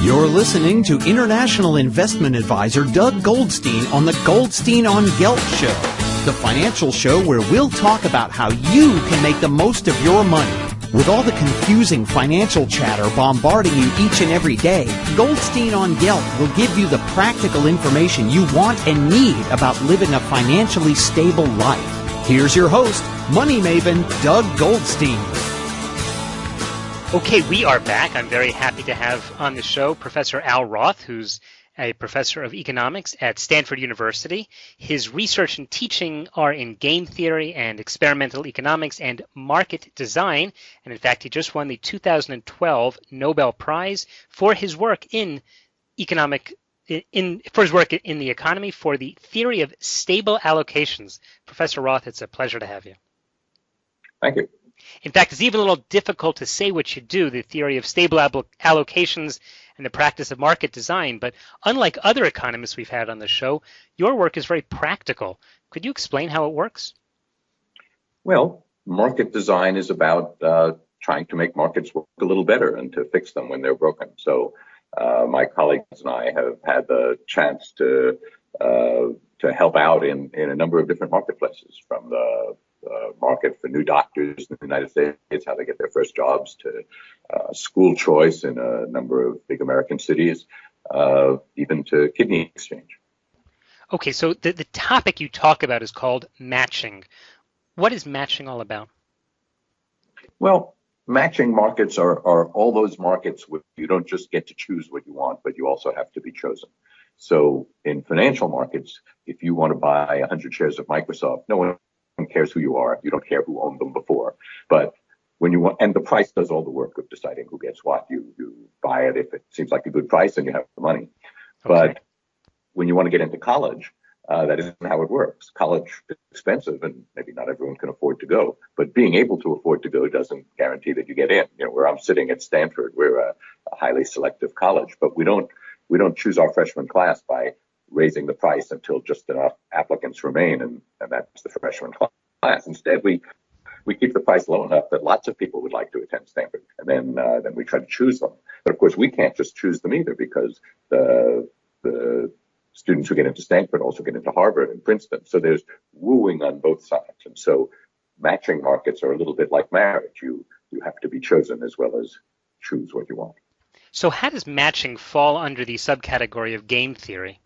You're listening to international investment advisor Doug Goldstein on the Goldstein on Gelt show, the financial show where we'll talk about how you can make the most of your money. With all the confusing financial chatter bombarding you each and every day, Goldstein on Gelt will give you the practical information you want and need about living a financially stable life. Here's your host, money maven Doug Goldstein. Okay, we are back. I'm very happy to have on the show Professor Al Roth, who's a professor of economics at Stanford University. His research and teaching are in game theory and experimental economics and market design. And in fact, he just won the 2012 Nobel Prize for his work in the economy for the theory of stable allocations. Professor Roth, it's a pleasure to have you. Thank you. In fact, it's even a little difficult to say what you do, the theory of stable allocations and the practice of market design. But unlike other economists we've had on the show, your work is very practical. Could you explain how it works? Well, market design is about trying to make markets work a little better and to fix them when they're broken. So my colleagues and I have had the chance to help out in a number of different marketplaces, from the market for new doctors in the United States, how they get their first jobs, to school choice in a number of big American cities, even to kidney exchange. Okay, so the topic you talk about is called matching. What is matching all about? Well, matching markets are all those markets where you don't just get to choose what you want, but you also have to be chosen. So in financial markets, if you want to buy 100 shares of Microsoft, no one cares who you are. You don't care who owned them before. But when you want, and the price does all the work of deciding who gets what. You buy it if it seems like a good price and you have the money. Okay. But when you want to get into college, that isn't how it works. College is expensive and maybe not everyone can afford to go. But being able to afford to go doesn't guarantee that you get in. You know, where I'm sitting at Stanford, we're a highly selective college, but we don't choose our freshman class by raising the price until just enough applicants remain, and that's the freshman class. Instead, we keep the price low enough that lots of people would like to attend Stanford, and then we try to choose them. But of course, we can't just choose them either, because the students who get into Stanford also get into Harvard and Princeton. So there's wooing on both sides, and so matching markets are a little bit like marriage. You have to be chosen as well as choose what you want. So how does matching fall under the subcategory of game theory?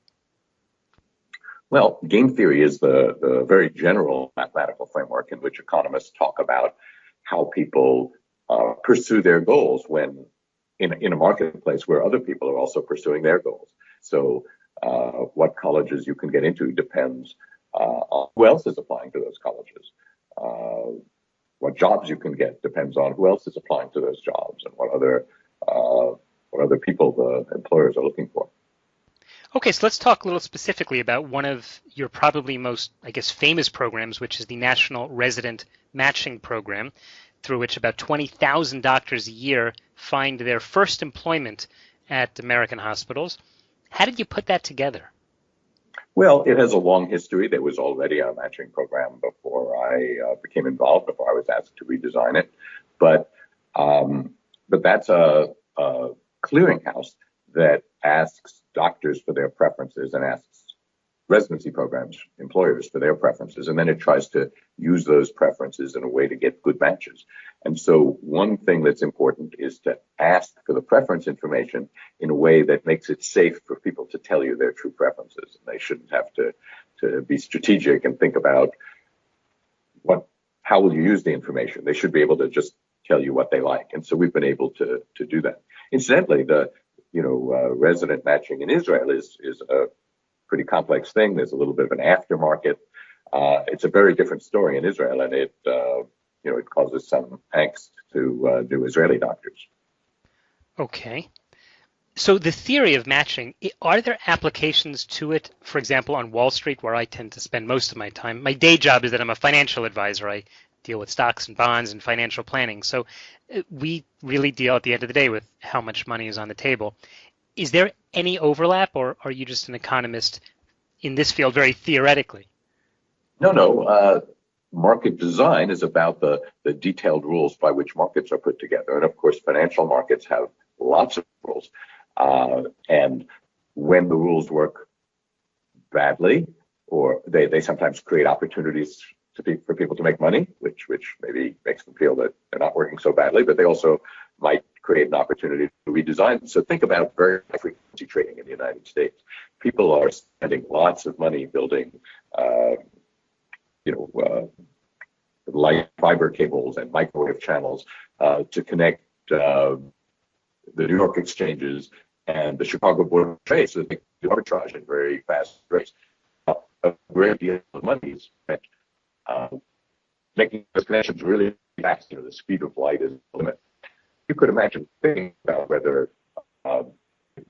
Well, game theory is the very general mathematical framework in which economists talk about how people pursue their goals when in a marketplace where other people are also pursuing their goals. So what colleges you can get into depends on who else is applying to those colleges. What jobs you can get depends on who else is applying to those jobs, and what other people the employers are looking for. Okay, so let's talk a little specifically about one of your probably most, famous programs, which is the National Resident Matching Program, through which about 20,000 doctors a year find their first employment at American hospitals. How did you put that together? Well, it has a long history. There was already a matching program before I became involved, before I was asked to redesign it. But that's a clearinghouse that asks doctors for their preferences and asks residency programs, employers, for their preferences. And then it tries to use those preferences in a way to get good matches. And so one thing that's important is to ask for the preference information in a way that makes it safe for people to tell you their true preferences. And they shouldn't have to be strategic and think about how will you use the information. They should be able to just tell you what they like. And so we've been able to do that. Incidentally, resident matching in Israel is a pretty complex thing. There's a little bit of an aftermarket. It's a very different story in Israel, and it causes some angst to new Israeli doctors. Okay. So the theory of matching, are there applications to it, for example, on Wall Street, where I tend to spend most of my time? My day job is that I'm a financial advisor. I deal with stocks and bonds and financial planning. So we really deal at the end of the day with how much money is on the table. Is there any overlap, or are you just an economist in this field very theoretically? No. Market design is about the detailed rules by which markets are put together. And of course, financial markets have lots of rules. And when the rules work badly, or they sometimes create opportunities for people to make money, which maybe makes them feel that they're not working so badly, but they also might create an opportunity to redesign. So think about very high frequency trading in the United States. People are spending lots of money building, light fiber cables and microwave channels to connect the New York exchanges and the Chicago Board of Trade, so they can do arbitrage at very fast rates. A great deal of money is spent making those connections really fast. The speed of light is the limit. You could imagine thinking about whether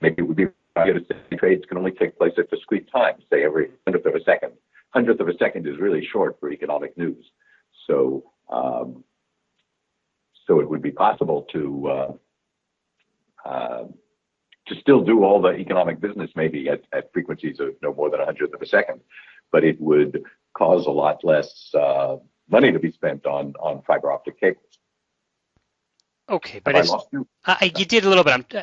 maybe it would be trades can only take place at discrete times, say every hundredth of a second. Hundredth of a second is really short for economic news. So it would be possible to still do all the economic business maybe at frequencies of no more than a hundredth of a second, but it would cause a lot less money to be spent on fiber optic cables. Okay, but you did a little bit.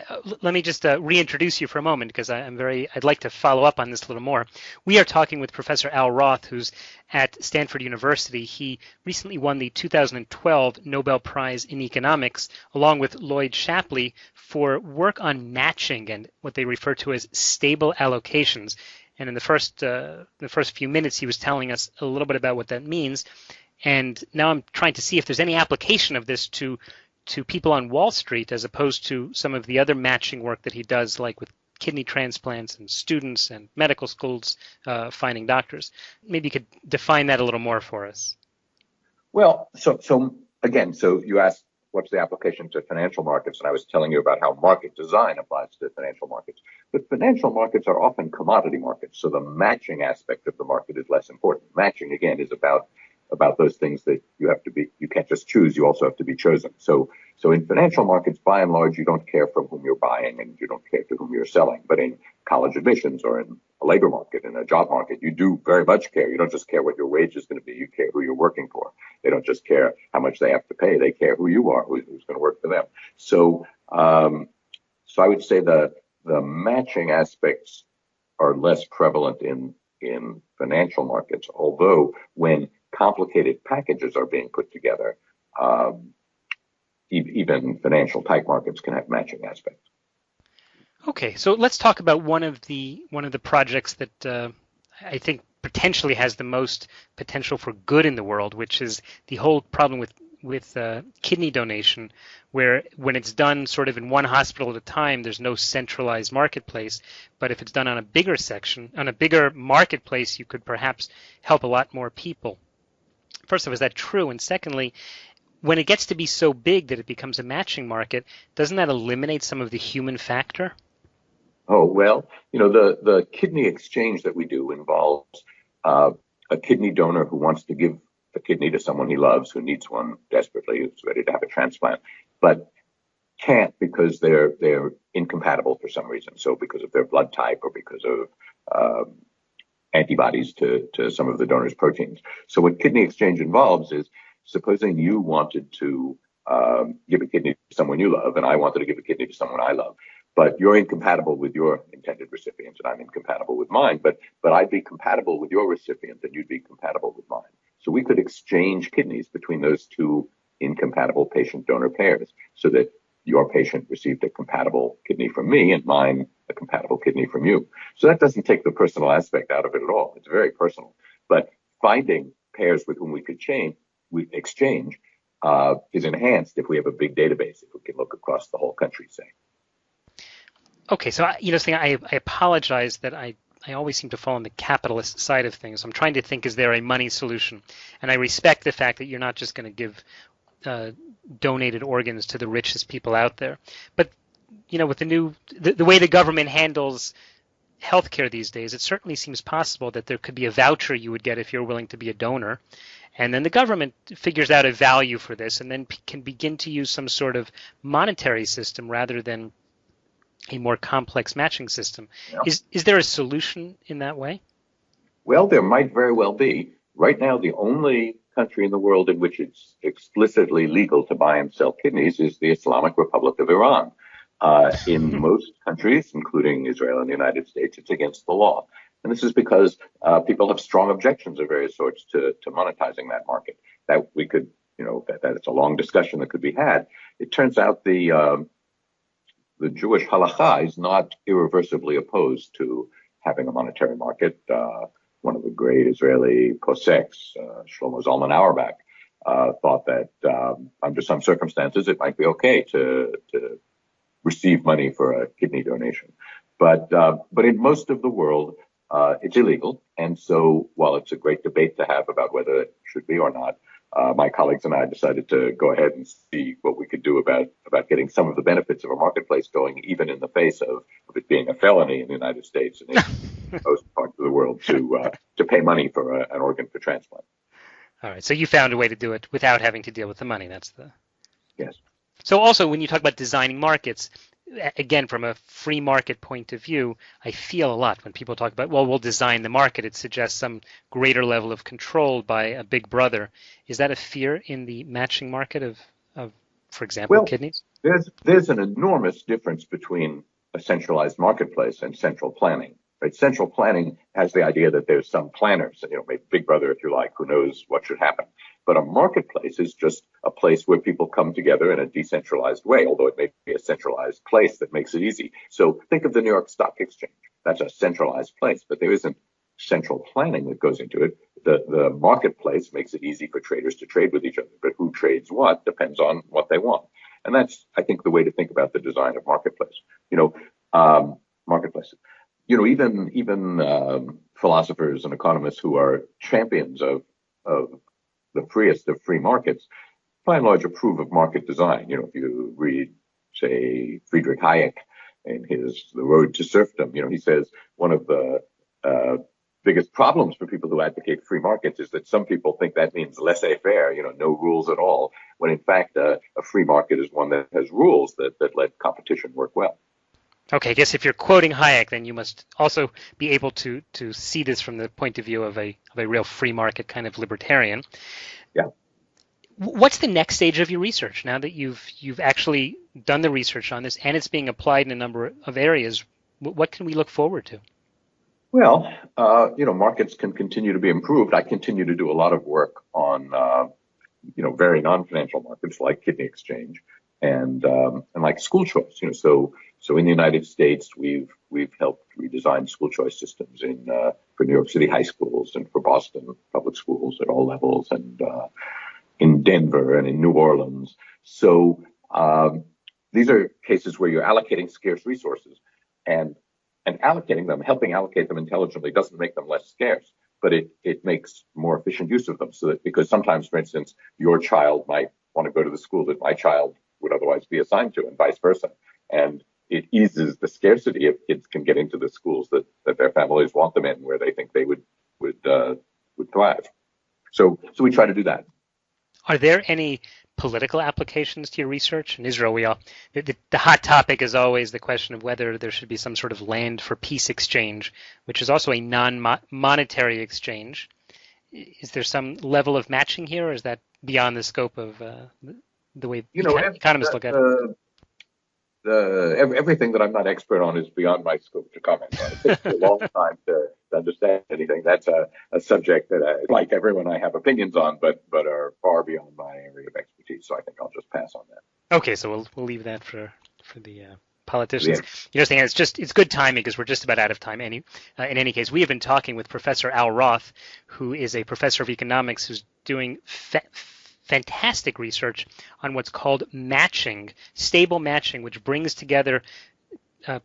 Let me just reintroduce you for a moment because I'd like to follow up on this a little more. We are talking with Professor Al Roth, who's at Stanford University. He recently won the 2012 Nobel Prize in Economics, along with Lloyd Shapley, for work on matching and what they refer to as stable allocations. And in the first few minutes, he was telling us a little bit about what that means. And now I'm trying to see if there's any application of this to people on Wall Street as opposed to some of the other matching work that he does, like with kidney transplants and students and medical schools finding doctors. Maybe you could define that a little more for us. Well, so you asked what's the application to financial markets, and I was telling you about how market design applies to financial markets. But financial markets are often commodity markets, so the matching aspect of the market is less important. Matching, again, is about those things that you can't just choose, you also have to be chosen. So in financial markets, by and large, you don't care from whom you're buying and you don't care to whom you're selling. But in college admissions or in a labor market, in a job market, you do very much care. You don't just care what your wage is going to be, you care who you're working for. They don't just care how much they have to pay, they care who you are, who's going to work for them. So I would say the matching aspects are less prevalent in financial markets, although when complicated packages are being put together, even financial type markets can have matching aspects. Okay, so let's talk about one of the projects that I think potentially has the most potential for good in the world, which is the whole problem with kidney donation, where when it's done sort of in one hospital at a time, there's no centralized marketplace. But if it's done on a bigger marketplace, you could perhaps help a lot more people. First of all, is that true? And secondly, when it gets to be so big that it becomes a matching market, doesn't that eliminate some of the human factor? Oh, well, the kidney exchange that we do involves a kidney donor who wants to give a kidney to someone he loves, who needs one desperately, who's ready to have a transplant, but can't because they're incompatible for some reason. So because of their blood type or because of antibodies to some of the donor's proteins. So what kidney exchange involves is, supposing you wanted to give a kidney to someone you love, and I wanted to give a kidney to someone I love, but you're incompatible with your intended recipient, and I'm incompatible with mine, but I'd be compatible with your recipient, and you'd be compatible with mine. So we could exchange kidneys between those two incompatible patient-donor pairs so that your patient received a compatible kidney from me and mine a compatible kidney from you. So that doesn't take the personal aspect out of it at all. It's very personal. But finding pairs with whom we could exchange is enhanced if we have a big database, if we can look across the whole country, say. Okay, so I apologize that I always seem to fall on the capitalist side of things. I'm trying to think, is there a money solution? And I respect the fact that you're not just going to give donated organs to the richest people out there. But, with the way the government handles healthcare these days, it certainly seems possible that there could be a voucher you would get if you're willing to be a donor. And then the government figures out a value for this and then can begin to use some sort of monetary system rather than a more complex matching system. Yeah. Is there a solution in that way? Well, there might very well be. Right now, the only country in the world in which it's explicitly legal to buy and sell kidneys is the Islamic Republic of Iran. In most countries, including Israel and the United States, it's against the law. And this is because people have strong objections of various sorts to monetizing that market. That we could, that it's a long discussion that could be had. It turns out the Jewish halacha is not irreversibly opposed to having a monetary market. One of the great Israeli poseks, Shlomo Zalman Auerbach, thought that under some circumstances it might be okay to receive money for a kidney donation. But in most of the world, it's illegal. And so while it's a great debate to have about whether it should be or not, my colleagues and I decided to go ahead and see what we could do about getting some of the benefits of a marketplace going, even in the face of it being a felony in the United States and in most parts of the world to pay money for an organ for transplant. All right. So you found a way to do it without having to deal with the money. Yes. So also, when you talk about designing markets, again, from a free market point of view, I feel a lot when people talk about, well, we'll design the market. It suggests some greater level of control by a big brother. Is that a fear in the matching market of for example, kidneys? There's an enormous difference between a centralized marketplace and central planning. Right? Central planning has the idea that there's some planners, maybe Big Brother, if you like, who knows what should happen. But a marketplace is just a place where people come together in a decentralized way, although it may be a centralized place that makes it easy. So think of the New York Stock Exchange. That's a centralized place, but there isn't central planning that goes into it. The marketplace makes it easy for traders to trade with each other, but who trades what depends on what they want. And that's, I think, the way to think about the design of marketplace. Marketplaces. Even philosophers and economists who are champions of the freest of free markets, by and large, approve of market design. If you read, say, Friedrich Hayek in his The Road to Serfdom, he says one of the biggest problems for people who advocate free markets is that some people think that means laissez-faire, no rules at all, when in fact a free market is one that has rules that let competition work well. Okay, I guess if you're quoting Hayek, then you must also be able to see this from the point of view of a real free market kind of libertarian. Yeah. What's the next stage of your research now that you've actually done the research on this and it's being applied in a number of areas? What can we look forward to? Well, markets can continue to be improved. I continue to do a lot of work on, very non-financial markets like kidney exchange and like school choice. So in the United States, we've helped redesign school choice systems for New York City high schools and for Boston public schools at all levels, and in Denver and in New Orleans. So these are cases where you're allocating scarce resources, and allocating them, helping allocate them intelligently doesn't make them less scarce, but it makes more efficient use of them. So that, because sometimes, for instance, your child might want to go to the school that my child would otherwise be assigned to, and vice versa. And it eases the scarcity if kids can get into the schools that their families want them in, where they think they would thrive. So we try to do that. Are there any political applications to your research? In Israel, the hot topic is always the question of whether there should be some sort of land for peace exchange, which is also a non-monetary exchange. Is there some level of matching here, or is that beyond the scope of the way economists look at it? Everything that I'm not expert on is beyond my scope to comment on. It takes me a long time to understand anything. That's a subject that, like everyone, I have opinions on, but are far beyond my area of expertise. So I think I'll just pass on that. Okay, so we'll leave that for the politicians. Stan, it's good timing because we're just about out of time. In any case, we have been talking with Professor Al Roth, who is a professor of economics who's doing fantastic research on what's called matching, stable matching, which brings together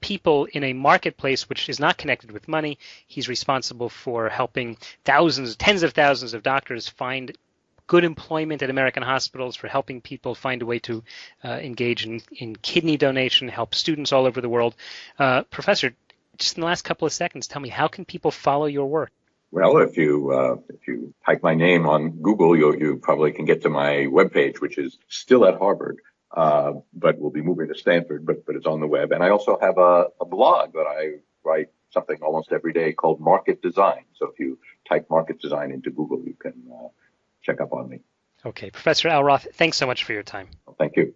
people in a marketplace which is not connected with money. He's responsible for helping tens of thousands of doctors find good employment at American hospitals, for helping people find a way to engage in kidney donation, help students all over the world. Professor, just in the last couple of seconds, tell me, how can people follow your work? Well, if you type my name on Google, you probably can get to my webpage, which is still at Harvard, but we'll be moving to Stanford, but it's on the web. And I also have a blog that I write something almost every day called Market Design. So if you type Market Design into Google, you can check up on me. Okay. Professor Al Roth, thanks so much for your time. Well, thank you.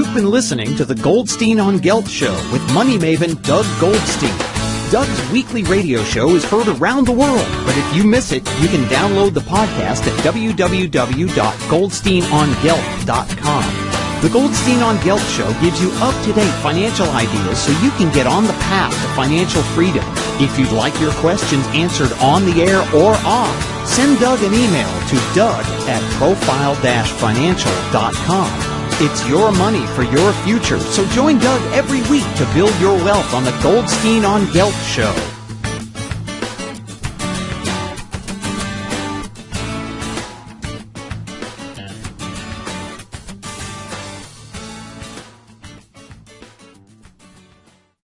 You've been listening to the Goldstein on Gelt Show with money maven Doug Goldstein. Doug's weekly radio show is heard around the world, but if you miss it, you can download the podcast at www.goldsteinongelt.com. The Goldstein on Gelt Show gives you up-to-date financial ideas so you can get on the path to financial freedom. If you'd like your questions answered on the air or off, send Doug an email to doug@profile-financial.com. It's your money for your future, so join Doug every week to build your wealth on the Goldstein on Gelt Show.